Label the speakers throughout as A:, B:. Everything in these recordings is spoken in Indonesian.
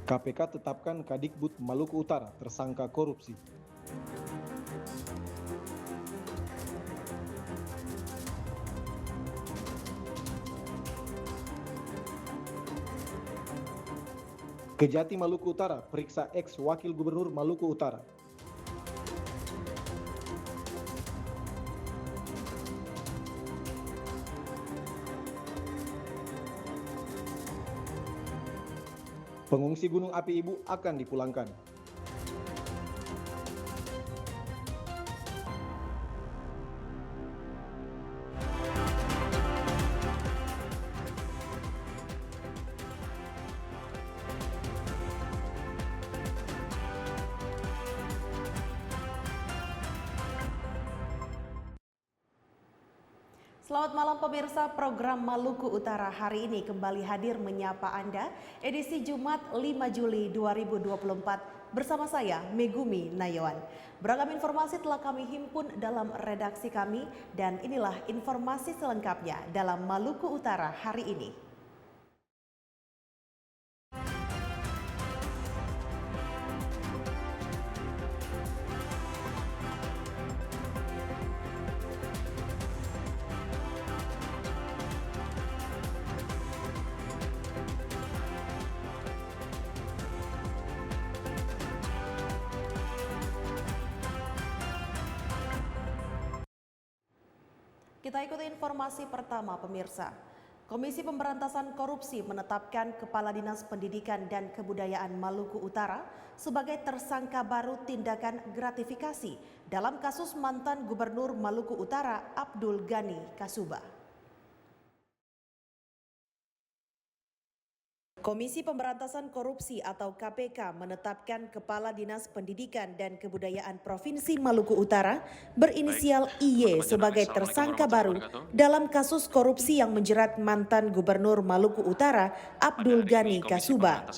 A: KPK tetapkan Kadikbud Maluku Utara tersangka korupsi. Kejati Maluku Utara periksa ex Wakil Gubernur Maluku Utara. Pengungsi Gunung Api Ibu akan dipulangkan.
B: Selamat malam pemirsa, program Maluku Utara hari ini kembali hadir menyapa Anda edisi Jumat 5 Juli 2024 bersama saya Megumi Nayawan. Beragam informasi telah kami himpun dalam redaksi kami dan inilah informasi selengkapnya dalam Maluku Utara hari ini. Kita ikuti informasi pertama pemirsa. Komisi Pemberantasan Korupsi menetapkan Kepala Dinas Pendidikan dan Kebudayaan Maluku Utara sebagai tersangka baru tindakan gratifikasi dalam kasus mantan Gubernur Maluku Utara Abdul Ghani Kasuba. Komisi Pemberantasan Korupsi atau KPK menetapkan Kepala Dinas Pendidikan dan Kebudayaan Provinsi Maluku Utara berinisial IY sebagai tersangka baru dalam kasus korupsi yang menjerat mantan Gubernur Maluku Utara Abdul Ghani Kasuba.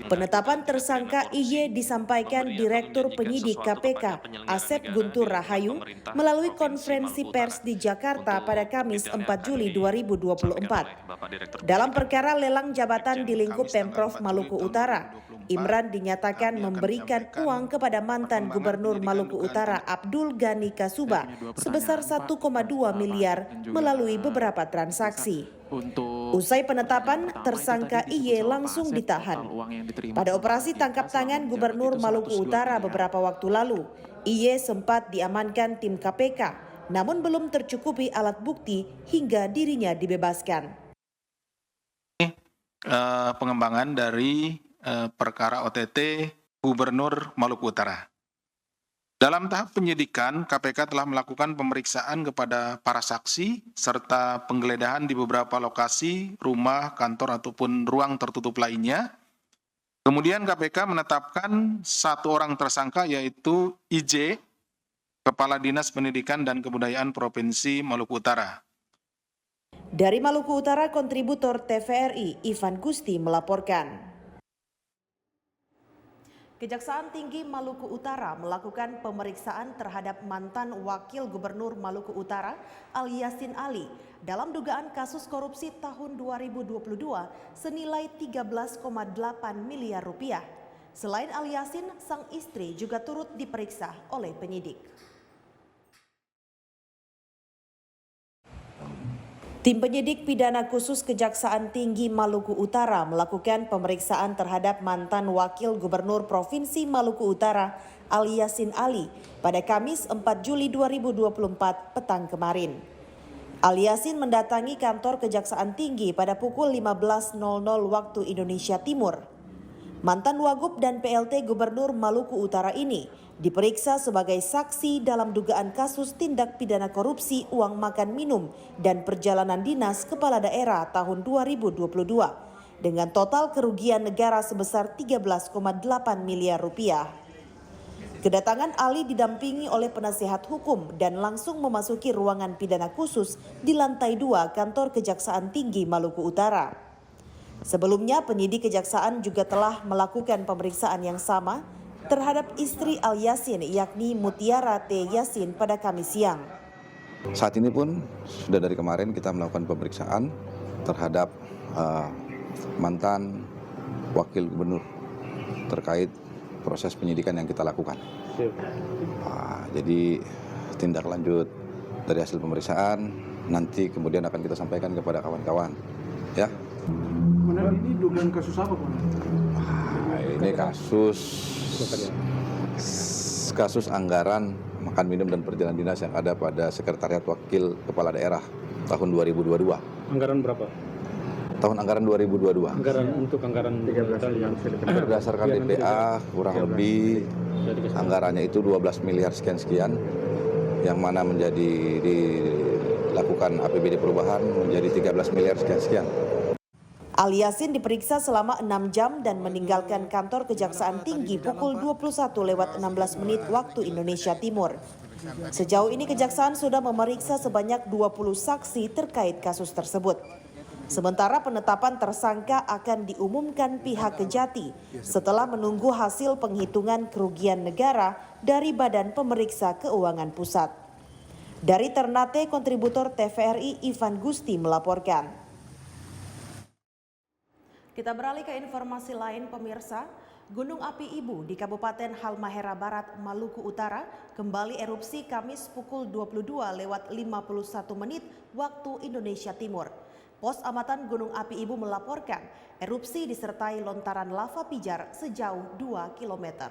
B: Penetapan tersangka IY disampaikan Direktur Penyidik KPK Asep Guntur Rahayu melalui konferensi pers di Jakarta pada Kamis 4 Juli 2024. Dalam perkara lelang jabatan di lingkup Pemprov Maluku Utara, Imran dinyatakan memberikan uang kepada mantan Gubernur Maluku Utara Abdul Ghani Kasuba sebesar 1,2 miliar melalui beberapa transaksi. Usai penetapan, tersangka IY langsung ditahan. Pada operasi tangkap tangan Gubernur Maluku Utara beberapa waktu lalu, IY sempat diamankan tim KPK, namun belum tercukupi alat bukti hingga dirinya dibebaskan.
C: Pengembangan dari perkara OTT Gubernur Maluku Utara. Dalam tahap penyidikan, KPK telah melakukan pemeriksaan kepada para saksi serta penggeledahan di beberapa lokasi, rumah, kantor ataupun ruang tertutup lainnya. Kemudian KPK menetapkan satu orang tersangka yaitu IJ, Kepala Dinas Pendidikan dan Kebudayaan Provinsi Maluku Utara.
B: Dari Maluku Utara, kontributor TVRI Ivan Gusti melaporkan. Kejaksaan Tinggi Maluku Utara melakukan pemeriksaan terhadap mantan Wakil Gubernur Maluku Utara Al Yassin Ali dalam dugaan kasus korupsi tahun 2022 senilai 13,8 miliar rupiah. Selain Al Yassin, sang istri juga turut diperiksa oleh penyidik. Tim penyidik pidana khusus Kejaksaan Tinggi Maluku Utara melakukan pemeriksaan terhadap mantan Wakil Gubernur Provinsi Maluku Utara Al Yassin Ali pada Kamis 4 Juli 2024 petang kemarin. Al Yassin mendatangi kantor Kejaksaan Tinggi pada pukul 15.00 waktu Indonesia Timur. Mantan Wagub dan PLT Gubernur Maluku Utara ini diperiksa sebagai saksi dalam dugaan kasus tindak pidana korupsi uang makan minum dan perjalanan dinas kepala daerah tahun 2022 dengan total kerugian negara sebesar 13,8 miliar rupiah. Kedatangan Ali didampingi oleh penasihat hukum dan langsung memasuki ruangan pidana khusus di lantai 2 kantor Kejaksaan Tinggi Maluku Utara. Sebelumnya, penyidik kejaksaan juga telah melakukan pemeriksaan yang sama terhadap istri Al Yassin yakni Mutiara T. Yassin pada Kamis siang.
D: Saat ini pun sudah dari kemarin kita melakukan pemeriksaan terhadap mantan Wakil Gubernur terkait proses penyidikan yang kita lakukan. Jadi tindak lanjut dari hasil pemeriksaan nanti kemudian akan kita sampaikan kepada kawan-kawan. Ya.
E: Ini dugaan kasus apa, Pak?
D: Ini kasus anggaran makan minum dan perjalanan dinas yang ada pada Sekretariat Wakil Kepala Daerah tahun 2022.
E: Anggaran berapa?
D: Tahun anggaran 2022.
E: Anggaran 13 yang
D: Berdasarkan DPA kurang lebih anggarannya itu 12 miliar sekian-sekian, yang mana menjadi dilakukan APBD perubahan menjadi 13 miliar sekian-sekian.
B: Ali Yasin diperiksa selama 6 jam dan meninggalkan kantor Kejaksaan Tinggi pukul 21:16 waktu Indonesia Timur. Sejauh ini Kejaksaan sudah memeriksa sebanyak 20 saksi terkait kasus tersebut. Sementara penetapan tersangka akan diumumkan pihak Kejati setelah menunggu hasil penghitungan kerugian negara dari Badan Pemeriksa Keuangan Pusat. Dari Ternate, kontributor TVRI Ivan Gusti melaporkan. Kita beralih ke informasi lain, pemirsa. Gunung api Ibu di Kabupaten Halmahera Barat, Maluku Utara kembali erupsi Kamis pukul 22:51 waktu Indonesia Timur. Pos amatan Gunung api Ibu melaporkan erupsi disertai lontaran lava pijar sejauh 2 km.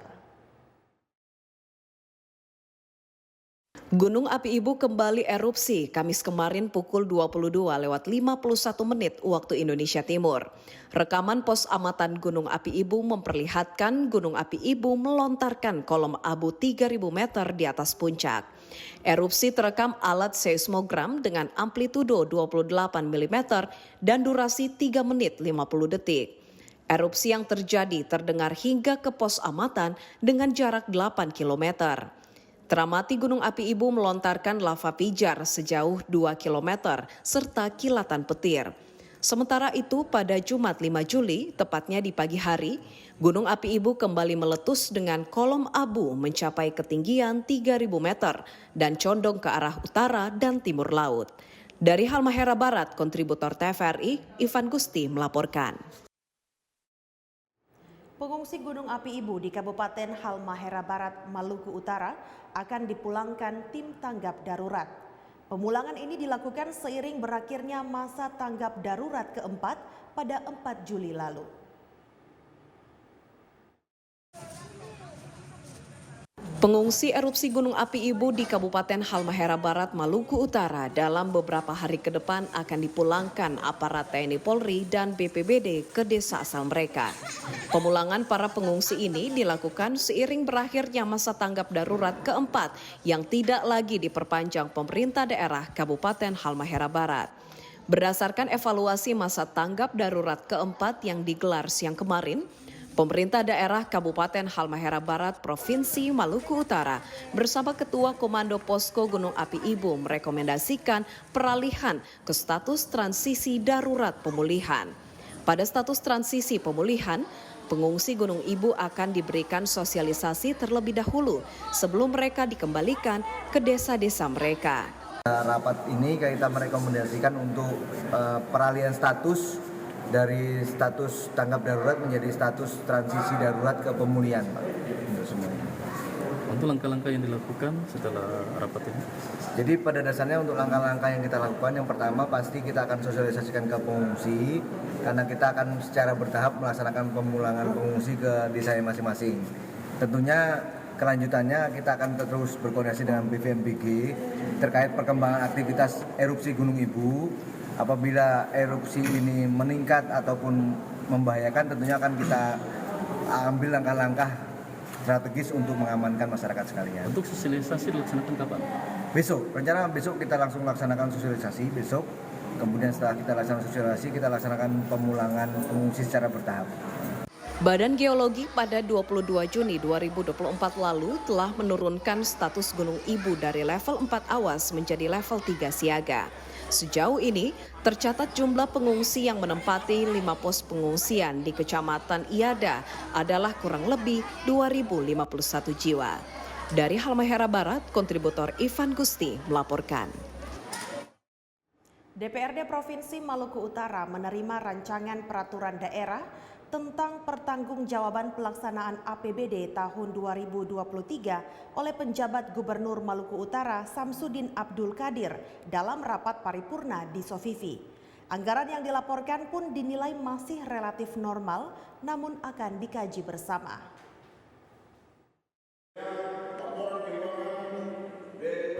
B: Gunung api Ibu kembali erupsi Kamis kemarin pukul 22:51 waktu Indonesia Timur. Rekaman pos amatan Gunung api Ibu memperlihatkan Gunung api Ibu melontarkan kolom abu 3.000 meter di atas puncak. Erupsi terekam alat seismogram dengan amplitudo 28 mm dan durasi 3 menit 50 detik. Erupsi yang terjadi terdengar hingga ke pos amatan dengan jarak 8 km. Teramati Gunung api Ibu melontarkan lava pijar sejauh 2 km serta kilatan petir. Sementara itu pada Jumat 5 Juli, tepatnya di pagi hari, Gunung api Ibu kembali meletus dengan kolom abu mencapai ketinggian 3.000 meter dan condong ke arah utara dan timur laut. Dari Halmahera Barat, kontributor TVRI Ivan Gusti melaporkan. Pengungsi Gunung api Ibu di Kabupaten Halmahera Barat, Maluku Utara akan dipulangkan tim tanggap darurat. Pemulangan ini dilakukan seiring berakhirnya masa tanggap darurat keempat pada 4 Juli lalu. Pengungsi erupsi Gunung api Ibu di Kabupaten Halmahera Barat, Maluku Utara dalam beberapa hari ke depan akan dipulangkan aparat TNI Polri dan BPBD ke desa asal mereka. Pemulangan para pengungsi ini dilakukan seiring berakhirnya masa tanggap darurat keempat yang tidak lagi diperpanjang pemerintah daerah Kabupaten Halmahera Barat. Berdasarkan evaluasi masa tanggap darurat keempat yang digelar siang kemarin, pemerintah daerah Kabupaten Halmahera Barat Provinsi Maluku Utara bersama Ketua Komando Posko Gunung Api Ibu merekomendasikan peralihan ke status transisi darurat pemulihan. Pada status transisi pemulihan, pengungsi Gunung Ibu akan diberikan sosialisasi terlebih dahulu sebelum mereka dikembalikan ke desa-desa mereka.
F: Rapat ini kita merekomendasikan untuk peralihan status dari status tanggap darurat menjadi status transisi darurat ke pemulihan, Pak, untuk semuanya.
G: Untuk langkah-langkah yang dilakukan setelah rapat ini?
F: Jadi pada dasarnya untuk langkah-langkah yang kita lakukan, yang pertama pasti kita akan sosialisasikan ke pengungsi, karena kita akan secara bertahap melaksanakan pemulangan pengungsi ke desa masing-masing. Tentunya kelanjutannya kita akan terus berkoordinasi dengan BVMBG terkait perkembangan aktivitas erupsi Gunung Ibu. Apabila erupsi ini meningkat ataupun membahayakan, tentunya akan kita ambil langkah-langkah strategis untuk mengamankan masyarakat sekalian.
G: Untuk sosialisasi dilaksanakan kapan?
F: Besok, rencana besok kita langsung laksanakan sosialisasi besok. Kemudian setelah kita laksanakan sosialisasi, kita laksanakan pemulangan pengungsi secara bertahap.
B: Badan Geologi pada 22 Juni 2024 lalu telah menurunkan status Gunung Ibu dari level 4 awas menjadi level 3 siaga. Sejauh ini, tercatat jumlah pengungsi yang menempati 5 pos pengungsian di Kecamatan Iada adalah kurang lebih 2.051 jiwa. Dari Halmahera Barat, kontributor Ivan Gusti melaporkan. DPRD Provinsi Maluku Utara menerima rancangan peraturan daerah tentang pertanggungjawaban pelaksanaan APBD tahun 2023 oleh penjabat Gubernur Maluku Utara Samsudin Abdul Qadir dalam rapat paripurna di Sofifi. Anggaran yang dilaporkan pun dinilai masih relatif normal, namun akan dikaji bersama.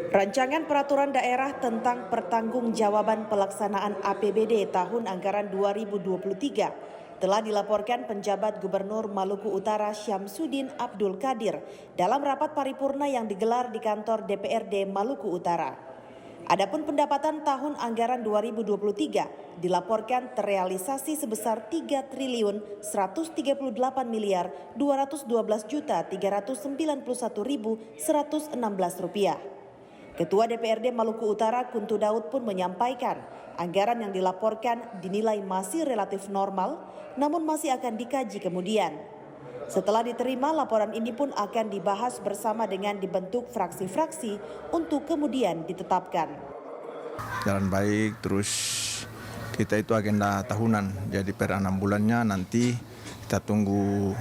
B: Rancangan Peraturan Daerah tentang Pertanggungjawaban Pelaksanaan APBD tahun anggaran 2023 telah dilaporkan penjabat Gubernur Maluku Utara Syamsuddin Abdul Qadir dalam rapat paripurna yang digelar di kantor DPRD Maluku Utara. Adapun pendapatan tahun anggaran 2023 dilaporkan terrealisasi sebesar 3.238.212.391.116 rupiah. Ketua DPRD Maluku Utara Kuntu Daud pun menyampaikan anggaran yang dilaporkan dinilai masih relatif normal, namun masih akan dikaji kemudian. Setelah diterima, laporan ini pun akan dibahas bersama dengan dibentuk fraksi-fraksi untuk kemudian ditetapkan.
H: Jalan baik, terus kita itu agenda tahunan, jadi per 6 bulannya nanti kita tunggu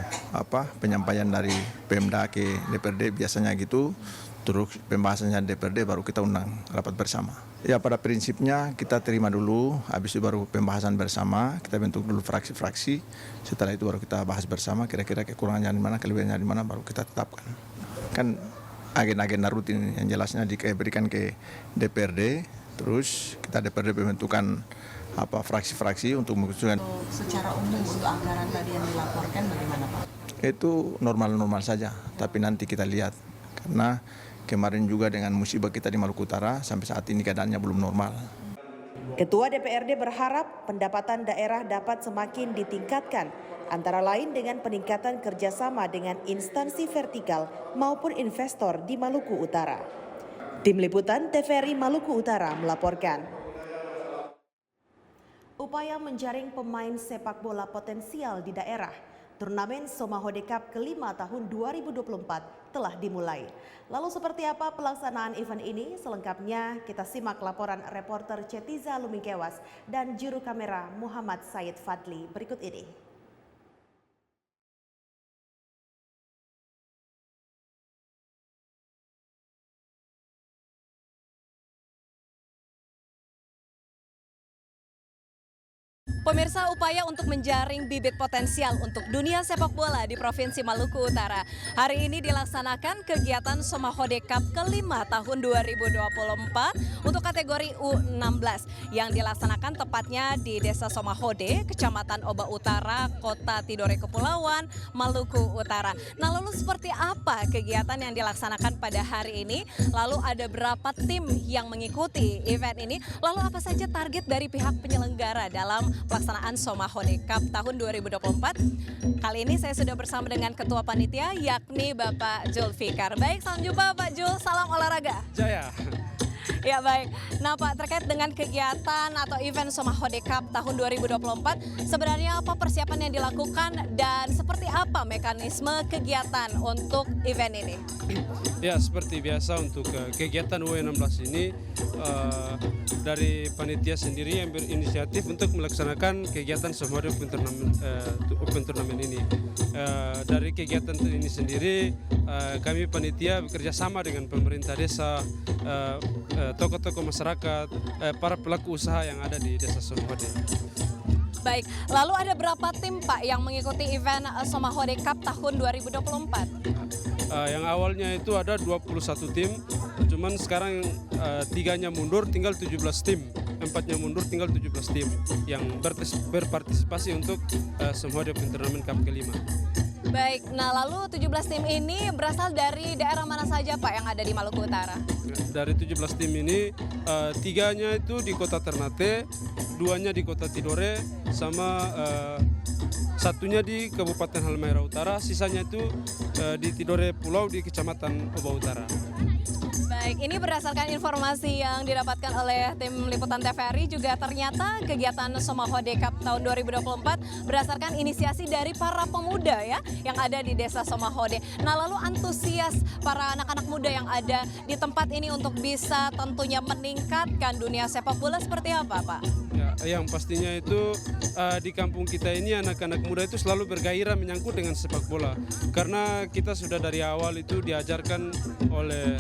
H: penyampaian dari Pemda ke DPRD biasanya gitu. Terus pembahasannya DPRD baru kita undang rapat bersama. Ya pada prinsipnya kita terima dulu, habis itu baru pembahasan bersama, kita bentuk dulu fraksi-fraksi. Setelah itu baru kita bahas bersama kira-kira kekurangannya di mana, kelebihannya di mana, baru kita tetapkan. Kan agenda-agenda rutin yang jelasnya diberikan ke DPRD, terus kita DPRD membentukkan fraksi-fraksi untuk mengusulkan.
I: Secara umum untuk anggaran tadi yang dilaporkan bagaimana Pak?
H: Itu normal-normal saja, tapi nanti kita lihat karena kemarin juga dengan musibah kita di Maluku Utara, sampai saat ini keadaannya belum normal.
B: Ketua DPRD berharap pendapatan daerah dapat semakin ditingkatkan, antara lain dengan peningkatan kerjasama dengan instansi vertikal maupun investor di Maluku Utara. Tim Liputan TVRI Maluku Utara melaporkan. Upaya menjaring pemain sepak bola potensial di daerah, turnamen Somahode Cup kelima tahun 2024 telah dimulai. Lalu seperti apa pelaksanaan event ini? Selengkapnya kita simak laporan reporter Cetiza Lumingkewas dan juru kamera Muhammad Said Fadli berikut ini.
J: Pemirsa, upaya untuk menjaring bibit potensial untuk dunia sepak bola di Provinsi Maluku Utara. Hari ini dilaksanakan kegiatan Somahode Cup kelima tahun 2024 untuk kategori U16 yang dilaksanakan tepatnya di Desa Somahode, Kecamatan Oba Utara, Kota Tidore Kepulauan, Maluku Utara. Nah, lalu seperti apa kegiatan yang dilaksanakan pada hari ini? Lalu ada berapa tim yang mengikuti event ini? Lalu apa saja target dari pihak penyelenggara dalam pelaksanaan Somahode Cup tahun 2024. Kali ini saya sudah bersama dengan Ketua Panitia yakni Bapak Zulfikar. Baik, salam jumpa Pak Jul, salam olahraga.
E: Jaya.
J: Ya baik, nah Pak, terkait dengan kegiatan atau event Somahode Cup tahun 2024, sebenarnya apa persiapan yang dilakukan dan seperti apa mekanisme kegiatan untuk event ini?
E: Ya, seperti biasa untuk kegiatan U16 ini dari panitia sendiri yang berinisiatif untuk melaksanakan kegiatan Somahode Open Turnamen ini. Dari kegiatan ini sendiri kami panitia bekerja sama dengan pemerintah desa, tokoh-tokoh masyarakat, para pelaku usaha yang ada di Desa Somahode.
J: Baik, lalu ada berapa tim Pak yang mengikuti event Somahode Cup tahun 2024?
E: Yang awalnya itu ada 21 tim, cuman sekarang 3-nya mundur, tinggal 17 tim. 4-nya mundur, tinggal 17 tim yang berpartisipasi untuk Somahode Open Turnamen Cup kelima.
J: Baik, nah lalu 17 tim ini berasal dari daerah mana saja Pak yang ada di Maluku Utara?
E: Dari 17 tim ini, 3-nya itu di Kota Ternate, 2-nya di Kota Tidore, sama 1-nya di Kabupaten Halmahera Utara, sisanya itu di Tidore Pulau di Kecamatan Oba Utara.
J: Baik, ini berdasarkan informasi yang didapatkan oleh tim liputan TVRI juga ternyata kegiatan Somahode Cup tahun 2024 berdasarkan inisiasi dari para pemuda ya yang ada di Desa Somahode. Nah, lalu antusias para anak-anak muda yang ada di tempat ini untuk bisa tentunya meningkatkan dunia sepak bola seperti apa, Pak?
E: Ya, yang pastinya itu di kampung kita ini anak-anak muda itu selalu bergairah menyangkut dengan sepak bola. Karena kita sudah dari awal itu diajarkan oleh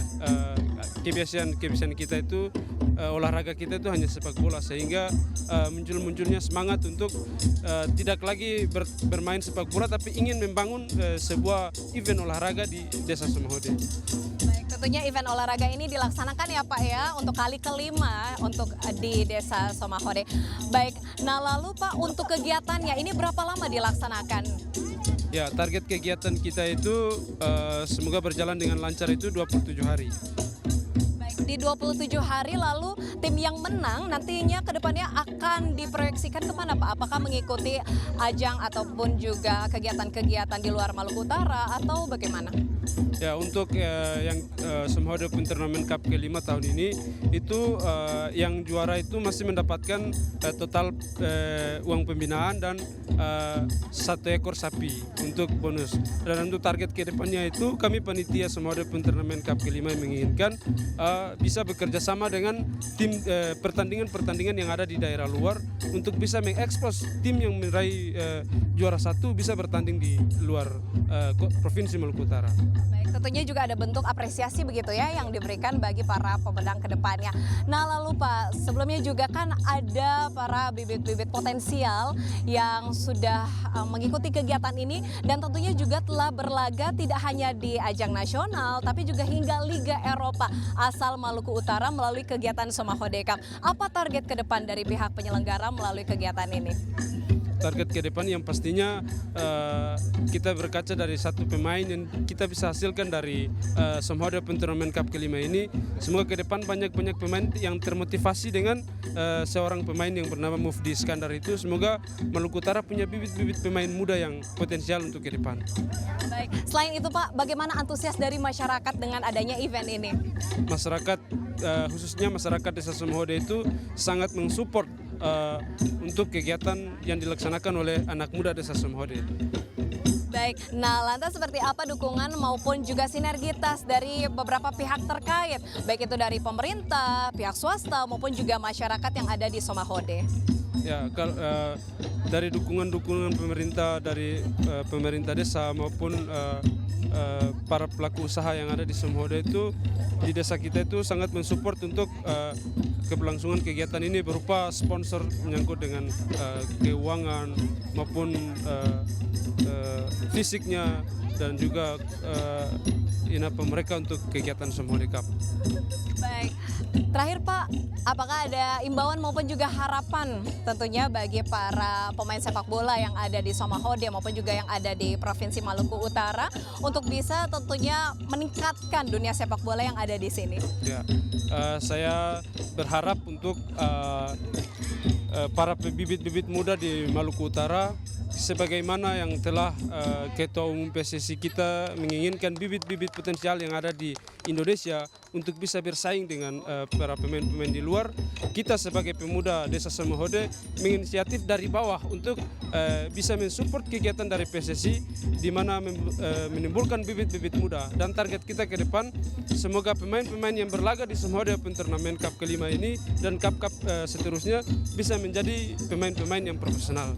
E: kebiasaan kita itu olahraga kita itu hanya sepak bola, sehingga munculnya semangat untuk tidak lagi bermain sepak bola tapi ingin membangun sebuah event olahraga di Desa Somahode.
J: Baik, tentunya event olahraga ini dilaksanakan ya Pak ya untuk kali kelima untuk di Desa Somahode. Baik, nah lalu Pak untuk kegiatannya ini berapa lama dilaksanakan?
E: Ya, target kegiatan kita itu semoga berjalan dengan lancar itu 27 hari.
J: Di 27 hari lalu tim yang menang nantinya ke depannya akan diproyeksikan kemana Pak? Apakah mengikuti ajang ataupun juga kegiatan-kegiatan di luar Maluku Utara atau bagaimana?
E: Ya, untuk yang Somahode Turnamen Cup ke-5 tahun ini itu yang juara itu masih mendapatkan total uang pembinaan dan 1 ekor sapi untuk bonus. Dan untuk target ke depannya itu kami panitia Somahode Turnamen Cup ke-5 menginginkan bisa bekerja sama dengan tim pertandingan-pertandingan yang ada di daerah luar untuk bisa mengekspos tim yang meraih juara 1 bisa bertanding di luar Provinsi Maluku Utara.
J: Baik, tentunya juga ada bentuk apresiasi begitu ya yang diberikan bagi para pemedang ke depannya. Nah lalu Pak, sebelumnya juga kan ada para bibit-bibit potensial yang sudah mengikuti kegiatan ini dan tentunya juga telah berlaga tidak hanya di ajang nasional tapi juga hingga Liga Eropa asal Maluku Utara melalui kegiatan Somahode Cup. Apa target ke depan dari pihak penyelenggara melalui kegiatan ini?
E: Target ke depan yang pastinya kita berkaca dari satu pemain yang kita bisa hasilkan dari Somahode Turnamen Cup ke-5 ini. Semoga ke depan banyak pemain yang termotivasi dengan seorang pemain yang bernama Mufdi Iskandar itu. Semoga Maluku Utara punya bibit-bibit pemain muda yang potensial untuk ke depan.
J: Baik, selain itu Pak, bagaimana antusias dari masyarakat dengan adanya event ini?
E: Masyarakat, khususnya masyarakat Desa Somahode itu sangat mensupport untuk kegiatan yang dilaksanakan oleh anak muda Desa Somahode.
J: Baik, nah lantas seperti apa dukungan maupun juga sinergitas dari beberapa pihak terkait, baik itu dari pemerintah, pihak swasta maupun juga masyarakat yang ada di Somahode?
E: Ya, dari dukungan pemerintah dari pemerintah desa maupun para pelaku usaha yang ada di Somahode itu di desa kita itu sangat mensupport untuk keberlangsungan kegiatan ini berupa sponsor menyangkut dengan keuangan maupun fisiknya dan juga mereka untuk kegiatan Somahode Cup.
J: Baik, terakhir Pak, apakah ada imbauan maupun juga harapan tentunya bagi para pemain sepak bola yang ada di Somahode maupun juga yang ada di Provinsi Maluku Utara untuk bisa tentunya meningkatkan dunia sepak bola yang ada di sini?
E: Ya, saya berharap untuk para bibit-bibit muda di Maluku Utara sebagaimana yang telah Ketua Umum PSSI kita menginginkan bibit-bibit potensial yang ada di Indonesia untuk bisa bersaing dengan para pemain-pemain di luar. Kita sebagai pemuda Desa Somahode menginisiatif dari bawah untuk bisa mensupport kegiatan dari PSSI di mana menimbulkan bibit-bibit muda. Dan target kita ke depan semoga pemain-pemain yang berlaga di Somahode Turnamen Cup ke-5 ini dan cup-cup seterusnya bisa menjadi pemain-pemain yang profesional.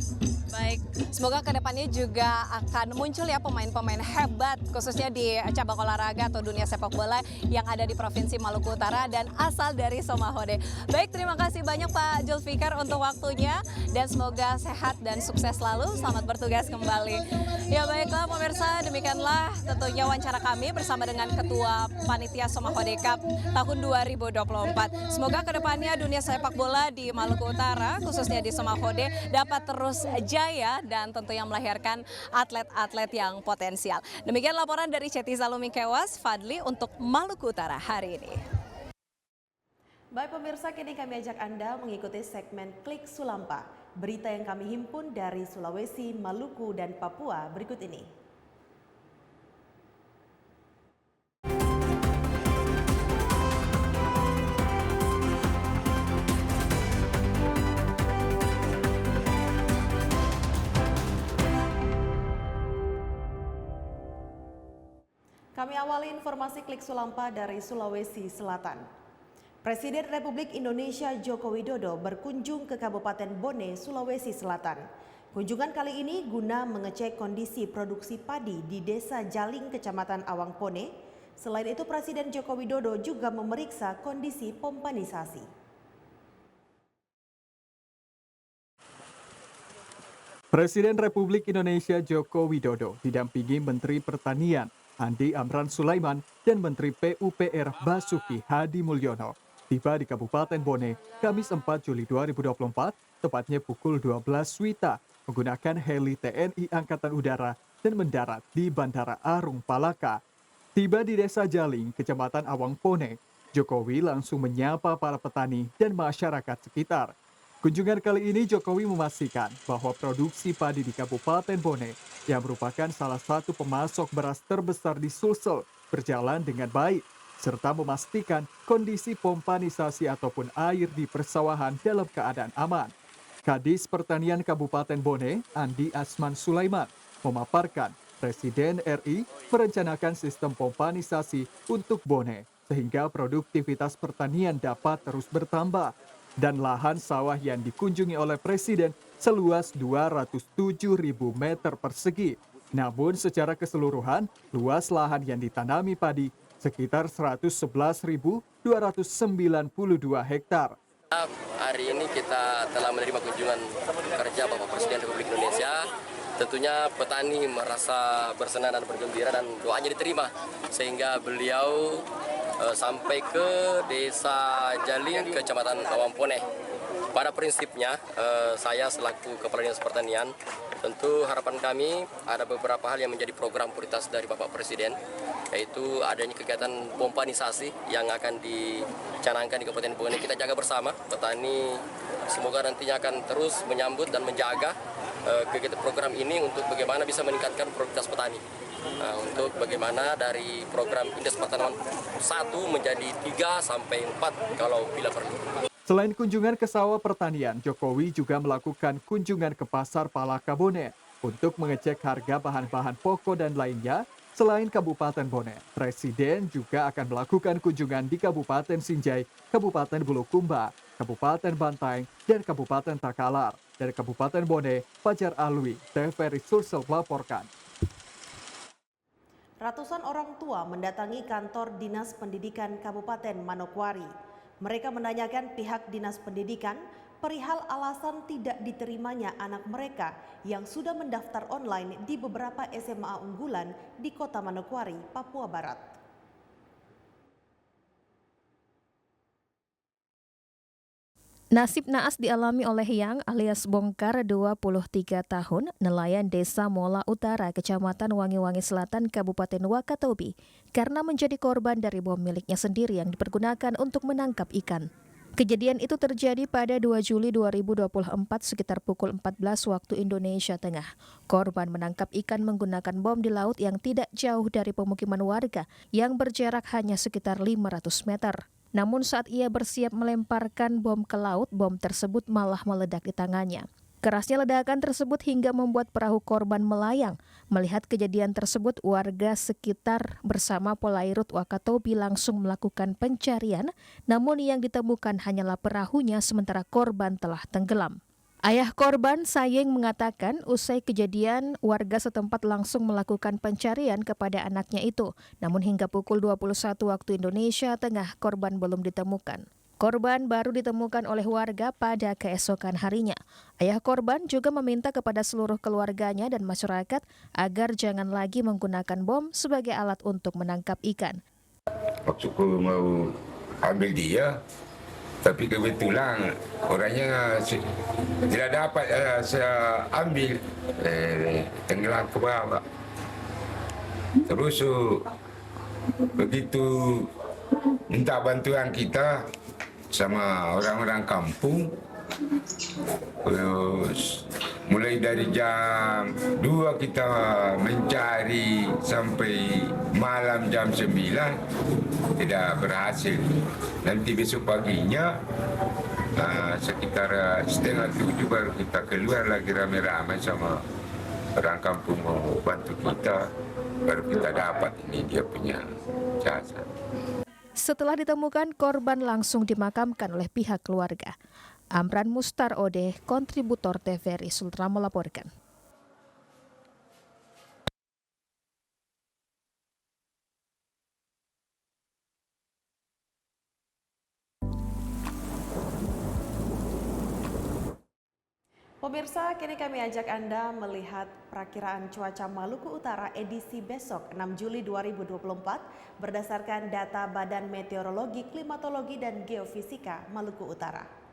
J: Baik, semoga kedepannya juga akan muncul ya pemain-pemain hebat khususnya di cabang olahraga atau dunia sepak bola yang ada di Provinsi Maluku Utara dan asal dari Somahode. Baik, terima kasih banyak Pak Julfikar untuk waktunya dan semoga sehat dan sukses selalu. Selamat bertugas kembali. Ya baiklah pemirsa, demikianlah tentunya wawancara kami bersama dengan Ketua Panitia Somahode Cup tahun 2024. Semoga kedepannya dunia sepak bola di Maluku Utara khususnya di Somahode dapat terus jaya dan tentunya melahirkan atlet-atlet yang potensial. Demikian laporan dari Ceti Zalumi Kewas, Fadli untuk Maluku Utara hari ini.
B: Baik pemirsa, kini kami ajak Anda mengikuti segmen Klik Sulampa. Berita yang kami himpun dari Sulawesi, Maluku, dan Papua berikut ini. Kami awali informasi Klik Sulampa dari Sulawesi Selatan. Presiden Republik Indonesia Joko Widodo berkunjung ke Kabupaten Bone, Sulawesi Selatan. Kunjungan kali ini guna mengecek kondisi produksi padi di Desa Jaling, Kecamatan Awangpone. Selain itu, Presiden Joko Widodo juga memeriksa kondisi pompanisasi.
K: Presiden Republik Indonesia Joko Widodo didampingi Menteri Pertanian Andi Amran Sulaiman dan Menteri PUPR Basuki Hadi Mulyono tiba di Kabupaten Bone Kamis 4 Juli 2024, tepatnya pukul 12 WITA, menggunakan heli TNI Angkatan Udara dan mendarat di Bandara Arung Palaka. Tiba di Desa Jaling, Kecamatan Awangpone, Jokowi langsung menyapa para petani dan masyarakat sekitar. Kunjungan kali ini Jokowi memastikan bahwa produksi padi di Kabupaten Bone yang merupakan salah satu pemasok beras terbesar di Sulsel berjalan dengan baik, serta memastikan kondisi pompanisasi ataupun air di persawahan dalam keadaan aman. Kadis Pertanian Kabupaten Bone, Andi Asman Sulaiman, memaparkan Presiden RI merencanakan sistem pompanisasi untuk Bone sehingga produktivitas pertanian dapat terus bertambah. Dan lahan sawah yang dikunjungi oleh Presiden seluas 207.000 meter persegi. Namun secara keseluruhan, luas lahan yang ditanami padi sekitar 111.292 hektar.
L: Hari ini kita telah menerima kunjungan kerja Bapak Presiden Republik Indonesia. Tentunya petani merasa bersenang dan bergembira dan doanya diterima. Sehingga beliau sampai ke Desa Jaling, Kecamatan Awangpone. Pada prinsipnya, saya selaku Kepala Dinas Pertanian, tentu harapan kami ada beberapa hal yang menjadi program prioritas dari Bapak Presiden, yaitu adanya kegiatan pompanisasi yang akan dicanangkan di Kabupaten Bone. Kita jaga bersama, petani semoga nantinya akan terus menyambut dan menjaga kegiatan program ini untuk bagaimana bisa meningkatkan produktivitas petani. Nah, untuk bagaimana dari program indeks pertanaman 1 menjadi 3 sampai 4 kalau bila perlu.
K: Selain kunjungan ke sawah pertanian, Jokowi juga melakukan kunjungan ke Pasar Palaka Bone untuk mengecek harga bahan-bahan pokok dan lainnya. Selain Kabupaten Bone, Presiden juga akan melakukan kunjungan di Kabupaten Sinjai, Kabupaten Bulukumba, Kabupaten Bantaeng, dan Kabupaten Takalar. Dari Kabupaten Bone, Fajar Alwi, TVRI Sulsel melaporkan.
B: Ratusan orang tua mendatangi kantor Dinas Pendidikan Kabupaten Manokwari. Mereka menanyakan pihak Dinas Pendidikan perihal alasan tidak diterimanya anak mereka yang sudah mendaftar online di beberapa SMA unggulan di Kota Manokwari, Papua Barat.
M: Nasib naas dialami oleh Yang alias Bongkar 23 tahun, nelayan Desa Mola Utara, Kecamatan Wangi-Wangi Selatan, Kabupaten Wakatobi, karena menjadi korban dari bom miliknya sendiri yang dipergunakan untuk menangkap ikan. Kejadian itu terjadi pada 2 Juli 2024 sekitar pukul 14 waktu Indonesia Tengah. Korban menangkap ikan menggunakan bom di laut yang tidak jauh dari pemukiman warga yang berjarak hanya sekitar 500 meter. Namun saat ia bersiap melemparkan bom ke laut, bom tersebut malah meledak di tangannya. Kerasnya ledakan tersebut hingga membuat perahu korban melayang. Melihat kejadian tersebut, warga sekitar bersama Polairut Wakatobi langsung melakukan pencarian, namun yang ditemukan hanyalah perahunya sementara korban telah tenggelam. Ayah korban, Sayeng, mengatakan usai kejadian warga setempat langsung melakukan pencarian kepada anaknya itu. Namun hingga pukul 21 waktu Indonesia Tengah korban belum ditemukan. Korban baru ditemukan oleh warga pada keesokan harinya. Ayah korban juga meminta kepada seluruh keluarganya dan masyarakat agar jangan lagi menggunakan bom sebagai alat untuk menangkap ikan.
N: Waktu aku mau ambil dia, tapi kebetulan orangnya tidak dapat saya ambil, tenggelam ke bawah. Terus begitu minta bantuan kita sama orang-orang kampung, terus mulai dari jam 2 kita mencari sampai malam jam 9 tidak berhasil. Nanti besok paginya sekitar 6:30 baru kita keluar lagi rame-rame sama orang kampung mau bantu kita. baru kita dapat ini dia punya jasad.
M: Setelah ditemukan, korban langsung dimakamkan oleh pihak keluarga. Amran Mustar Ode, kontributor TVRI Sultra melaporkan.
B: Pemirsa, kini kami ajak Anda melihat perakiraan cuaca Maluku Utara edisi besok 6 Juli 2024 berdasarkan data Badan Meteorologi, Klimatologi, dan Geofisika Maluku Utara.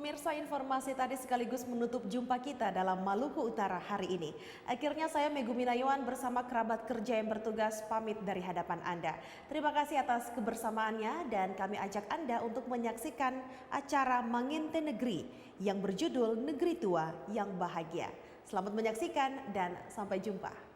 B: Pemirsa, informasi tadi sekaligus menutup jumpa kita dalam Maluku Utara hari ini. Akhirnya saya Megumi Nayuan bersama kerabat kerja yang bertugas pamit dari hadapan Anda. Terima kasih atas kebersamaannya dan kami ajak Anda untuk menyaksikan acara Manginte Negeri yang berjudul Negeri Tua yang Bahagia. Selamat menyaksikan dan sampai jumpa.